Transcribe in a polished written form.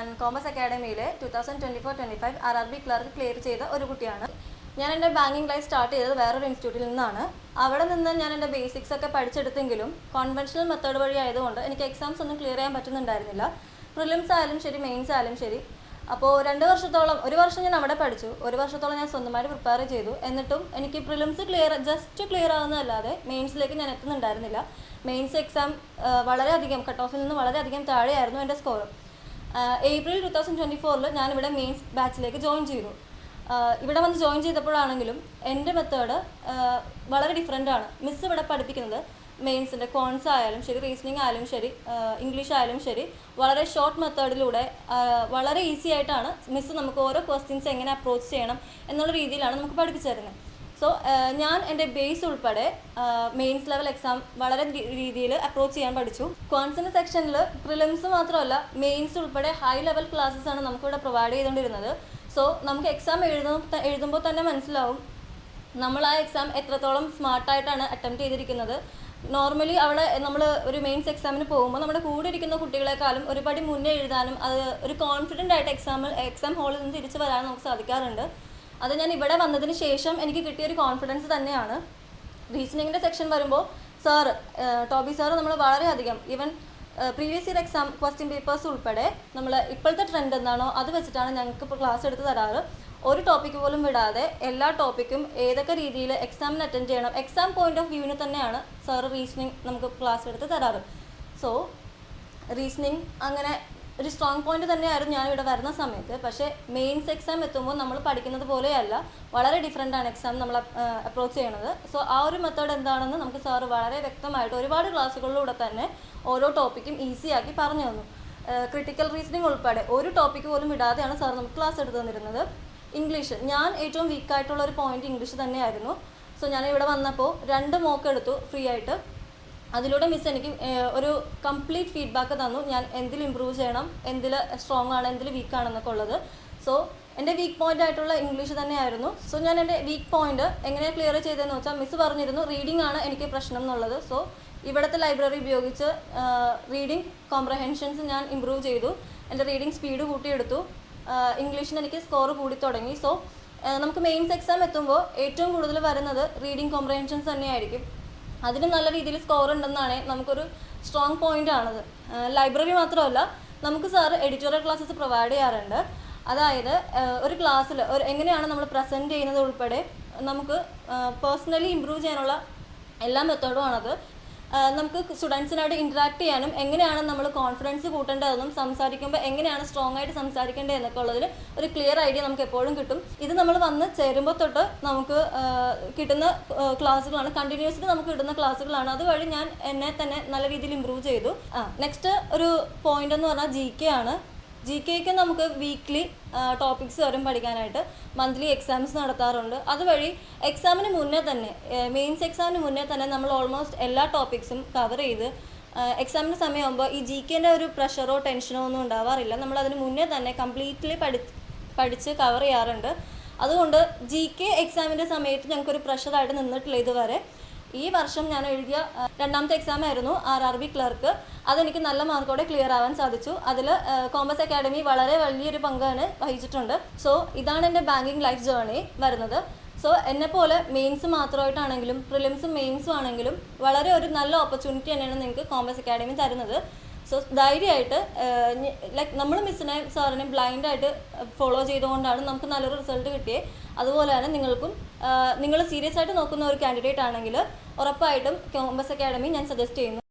ഞാൻ commerce അക്കാഡമിയിലെ 2024-25 RRB clerk clear ചെയ്ത ഒരു കുട്ടിയാണ്. ഞാൻ എൻ്റെ ബാങ്കിങ് ലൈഫ് സ്റ്റാർട്ട് ചെയ്തത് വേറൊരു ഇൻസ്റ്റിറ്റ്യൂട്ടിൽ നിന്നാണ്. അവിടെ നിന്ന് ഞാൻ എൻ്റെ ബേസിക്സ് ഒക്കെ പഠിച്ചെടുത്തെങ്കിലും കോൺവെൻഷണൽ മെത്തേഡ് വഴി ആയതുകൊണ്ട് എനിക്ക് എക്സാംസ് ഒന്നും ക്ലിയർ ചെയ്യാൻ പറ്റുന്നുണ്ടായിരുന്നില്ല. പ്രിലിംസ് ആയാലും ശരി, മെയിൻസ് ആയാലും ശരി. അപ്പോൾ 2 വർഷത്തോളം, ഒരു വർഷം ഞാൻ അവിടെ പഠിച്ചു, 1 വർഷത്തോളം ഞാൻ സ്വന്തമായിട്ട് പ്രിപ്പയർ ചെയ്തു. എന്നിട്ടും എനിക്ക് പ്രിലിംസ് ജസ്റ്റ് ക്ലിയർ ആകുന്നതല്ലാതെ മെയിൻസിലേക്ക് ഞാൻ എത്തുന്നുണ്ടായിരുന്നില്ല. മെയിൻസ് എക്സാം വളരെയധികം കട്ട് ഓഫിൽ നിന്ന് വളരെയധികം താഴെയായിരുന്നു എൻ്റെ സ്കോർ. ഏപ്രിൽ 2024 ഞാനിവിടെ മെയിൻസ് ബാച്ചിലേക്ക് ജോയിൻ ചെയ്തു. ഇവിടെ വന്ന് ജോയിൻ ചെയ്തപ്പോഴാണെങ്കിലും എൻ്റെ മെത്തേഡ് വളരെ ഡിഫറെൻ്റ് ആണ്. മിസ് ഇവിടെ പഠിപ്പിക്കുന്നത് മെയിൻസിൻ്റെ കോൺസ് ആയാലും ശരി, റീസണിങ് ആയാലും ശരി, ഇംഗ്ലീഷ് ആയാലും ശരി, വളരെ ഷോർട്ട് മെത്തേഡിലൂടെ വളരെ ഈസി ആയിട്ടാണ് മിസ് നമുക്ക് ഓരോ ക്വസ്റ്റ്യൻസ് എങ്ങനെ അപ്രോച്ച് ചെയ്യണം എന്നുള്ള രീതിയിലാണ് നമുക്ക് പഠിപ്പിച്ചു തരുന്നത്. സോ ഞാൻ എൻ്റെ ബേസ് ഉൾപ്പെടെ മെയിൻസ് ലെവൽ എക്സാം വളരെ രീതിയിൽ അപ്രോച്ച് ചെയ്യാൻ പഠിച്ചു. കോൺസിൻ്റെ സെക്ഷനിൽ പ്രിലിംസ് മാത്രമല്ല, മെയിൻസ് ഉൾപ്പെടെ ഹൈ ലെവൽ ക്ലാസ്സസ് ആണ് നമുക്കിവിടെ പ്രൊവൈഡ് ചെയ്തുകൊണ്ടിരുന്നത്. സോ നമുക്ക് എക്സാം എഴുതുമ്പോൾ തന്നെ മനസ്സിലാവും നമ്മൾ ആ എക്സാം എത്രത്തോളം സ്മാർട്ടായിട്ടാണ് അറ്റംപ്റ്റ് ചെയ്തിരിക്കുന്നത്. നോർമലി അവിടെ നമ്മൾ ഒരു മെയിൻസ് എക്സാമിന് പോകുമ്പോൾ നമ്മുടെ കൂടെ ഇരിക്കുന്ന കുട്ടികളെക്കാളും ഒരുപടി മുന്നേ എഴുതാനും അത് ഒരു കോൺഫിഡൻ്റ് ആയിട്ട് എക്സാം ഹാളിൽ നിന്ന് തിരിച്ചു വരാനും നമുക്ക് സാധിക്കാറുണ്ട്. അത് ഞാൻ ഇവിടെ വന്നതിന് ശേഷം എനിക്ക് കിട്ടിയൊരു കോൺഫിഡൻസ് തന്നെയാണ്. റീസണിങ്ങിൻ്റെ സെക്ഷൻ വരുമ്പോൾ ടോബി സാറ് നമ്മൾ വളരെയധികം even previous year exam question papers ഉൾപ്പെടെ നമ്മൾ ഇപ്പോഴത്തെ ട്രെൻഡ് എന്താണോ അത് വെച്ചിട്ടാണ് ഞങ്ങൾക്ക് ഇപ്പോൾ ക്ലാസ് എടുത്ത് തരാറ്. ഒരു ടോപ്പിക്ക് പോലും വിടാതെ എല്ലാ ടോപ്പിക്കും ഏതൊക്കെ രീതിയിൽ എക്സാമിന് അറ്റൻഡ് ചെയ്യണം, എക്സാം പോയിന്റ് ഓഫ് വ്യൂവിന് തന്നെയാണ് സാറ് റീസണിങ് നമുക്ക് ക്ലാസ് എടുത്ത് തരാറ്. സോ റീസണിങ് അങ്ങനെ ഒരു സ്ട്രോങ് പോയിന്റ് തന്നെയായിരുന്നു ഞാനിവിടെ വരുന്ന സമയത്ത്. പക്ഷേ മെയിൻസ് എക്സാം എത്തുമ്പോൾ നമ്മൾ പഠിക്കുന്നത് പോലെയല്ല, വളരെ ഡിഫറെൻ്റ് ആണ് എക്സാം നമ്മൾ അപ്രോച്ച് ചെയ്യണത്. സോ ആ ഒരു മെത്തേഡ് എന്താണെന്ന് നമുക്ക് സാറ് വളരെ വ്യക്തമായിട്ട് ഒരുപാട് ക്ലാസ്സുകളിലൂടെ തന്നെ ഓരോ ടോപ്പിക്കും ഈസി ആക്കി പറഞ്ഞു തന്നു. ക്രിട്ടിക്കൽ റീസണിങ് ഉൾപ്പെടെ ഒരു ടോപ്പിക്ക് പോലും വിടാതെയാണ് സാർ നമുക്ക് ക്ലാസ് എടുത്തു തന്നിരുന്നത്. ഇംഗ്ലീഷ്, ഞാൻ ഏറ്റവും വീക്കായിട്ടുള്ള ഒരു പോയിന്റ് ഇംഗ്ലീഷ് തന്നെയായിരുന്നു. സോ ഞാൻ ഇവിടെ വന്നപ്പോൾ 2 മോക്ക് എടുത്തു ഫ്രീ ആയിട്ട്. അതിലൂടെ മിസ് എനിക്ക് ഒരു കംപ്ലീറ്റ് ഫീഡ്ബാക്ക് തന്നു, ഞാൻ എന്തിൽ ഇമ്പ്രൂവ് ചെയ്യണം, എന്തിൽ സ്ട്രോങ് ആണ്, എന്തിൽ വീക്ക് ആണെന്നൊക്കെ ഉള്ളത്. സോ എൻ്റെ വീക്ക് പോയിൻ്റ് ആയിട്ടുള്ള ഇംഗ്ലീഷ് തന്നെയായിരുന്നു. സോ ഞാൻ എൻ്റെ വീക്ക് പോയിന്റ് എങ്ങനെ ക്ലിയർ ചെയ്തതെന്ന് വെച്ചാൽ മിസ് പറഞ്ഞിരുന്നു റീഡിംഗ് ആണ് എനിക്ക് പ്രശ്നം എന്നുള്ളത്. സോ ഇവിടുത്തെ ലൈബ്രറി ഉപയോഗിച്ച് റീഡിംഗ് കോംപ്രഹെൻഷൻസ് ഞാൻ ഇമ്പ്രൂവ് ചെയ്തു, എൻ്റെ റീഡിംഗ് സ്പീഡ് കൂട്ടിയെടുത്തു. ഇംഗ്ലീഷിന് എനിക്ക് സ്കോർ കൂടി തുടങ്ങി. സോ നമുക്ക് മെയിൻസ് എക്സാം എത്തുമ്പോൾ ഏറ്റവും കൂടുതൽ വരുന്നത് റീഡിംഗ് കോംപ്രഹെൻഷൻസ് തന്നെയായിരിക്കും. അതിന് നല്ല രീതിയിൽ സ്കോർ ഉണ്ടെന്നാണ് നമുക്കൊരു സ്ട്രോങ് പോയിൻ്റ് ആണത്. ലൈബ്രറി മാത്രമല്ല, നമുക്ക് സാറ് എഡിറ്റോറിയൽ ക്ലാസ്സസ് പ്രൊവൈഡ് ചെയ്യാറുണ്ട്. അതായത് ഒരു ക്ലാസ്സിൽ എങ്ങനെയാണ് നമ്മൾ പ്രസൻറ്റ് ചെയ്യുന്നത് ഉൾപ്പെടെ നമുക്ക് പേഴ്സണലി ഇമ്പ്രൂവ് ചെയ്യാനുള്ള എല്ലാ മെത്തേഡും ആണത്. നമുക്ക് സ്റ്റുഡൻസിനായിട്ട് ഇൻറ്ററാക്ട് ചെയ്യാനും എങ്ങനെയാണ് നമ്മൾ കോൺഫിഡൻസ് കൂട്ടേണ്ടതെന്നും സംസാരിക്കുമ്പോൾ എങ്ങനെയാണ് സ്ട്രോങ് ആയിട്ട് സംസാരിക്കേണ്ടത് എന്നൊക്കെ ഉള്ളതിൽ ഒരു ക്ലിയർ ഐഡിയ നമുക്ക് എപ്പോഴും കിട്ടും. ഇത് നമ്മൾ വന്ന് ചേരുമ്പോൾ തൊട്ട് നമുക്ക് കിട്ടുന്ന ക്ലാസ്സുകളാണ്, കണ്ടിന്യൂസ്ലി നമുക്ക് കിട്ടുന്ന ക്ലാസ്സുകളാണ്. അതുവഴി ഞാൻ എന്നെ തന്നെ നല്ല രീതിയിൽ ഇമ്പ്രൂവ് ചെയ്തു. നെക്സ്റ്റ് ഒരു പോയിന്റ് എന്ന് പറഞ്ഞാൽ GK ആണ്. GKക്ക് നമുക്ക് വീക്ക്ലി ടോപ്പിക്സ് വരും പഠിക്കാനായിട്ട്. മന്ത്ലി എക്സാംസ് നടത്താറുണ്ട്. അതുവഴി എക്സാമിന് മുന്നേ തന്നെ, മെയിൻസ് എക്സാമിന് മുന്നേ തന്നെ നമ്മൾ ഓൾമോസ്റ്റ് എല്ലാ ടോപ്പിക്സും കവർ ചെയ്ത് എക്സാമിന് സമയമാകുമ്പോൾ ഈ GKൻ്റെ ഒരു പ്രഷറോ ടെൻഷനോ ഒന്നും ഉണ്ടാവാറില്ല. നമ്മളതിന് മുന്നേ തന്നെ കംപ്ലീറ്റ്ലി പഠിച്ച് കവർ ചെയ്യാറുണ്ട്. അതുകൊണ്ട് GK എക്സാമിൻ്റെ സമയത്ത് ഞങ്ങൾക്കൊരു പ്രഷറായിട്ട് നിന്നിട്ടില്ല ഇതുവരെ. ഈ വർഷം ഞാൻ എഴുതിയ 2ാമത്തെ എക്സാം ആയിരുന്നു RRB ക്ലർക്ക്. അതെനിക്ക് നല്ല മാർക്കോടെ ക്ലിയർ ആവാൻ സാധിച്ചു. അതിൽ കോമേഴ്സ് അക്കാഡമി വളരെ വലിയൊരു പങ്കാണ് വഹിച്ചിട്ടുണ്ട്. സോ ഇതാണ് എൻ്റെ ബാങ്കിങ് ലൈഫ് ജേർണി വരുന്നത്. സോ എന്നെപ്പോലെ മെയിൻസ് മാത്രമായിട്ടാണെങ്കിലും പ്രിലിംസും മെയിൻസും ആണെങ്കിലും വളരെ ഒരു നല്ല ഓപ്പർച്യൂണിറ്റി തന്നെയാണ് നിങ്ങൾക്ക് കോമേഴ്സ് അക്കാഡമി തരുന്നത്. സോ ധൈര്യമായിട്ട് നമ്മൾ മിസ്സിനെ സാറിനെ ബ്ലൈൻഡായിട്ട് ഫോളോ ചെയ്തുകൊണ്ടാണ് നമുക്ക് നല്ലൊരു റിസൾട്ട് കിട്ടിയത്. അതുപോലെ തന്നെ നിങ്ങൾക്കും നിങ്ങൾ സീരിയസ് ആയിട്ട് നോക്കുന്ന ഒരു കാൻഡിഡേറ്റ് ആണെങ്കിൽ ഉറപ്പായിട്ടും കോമേഴ്സ് അക്കാഡമി ഞാൻ സജസ്റ്റ് ചെയ്യുന്നു.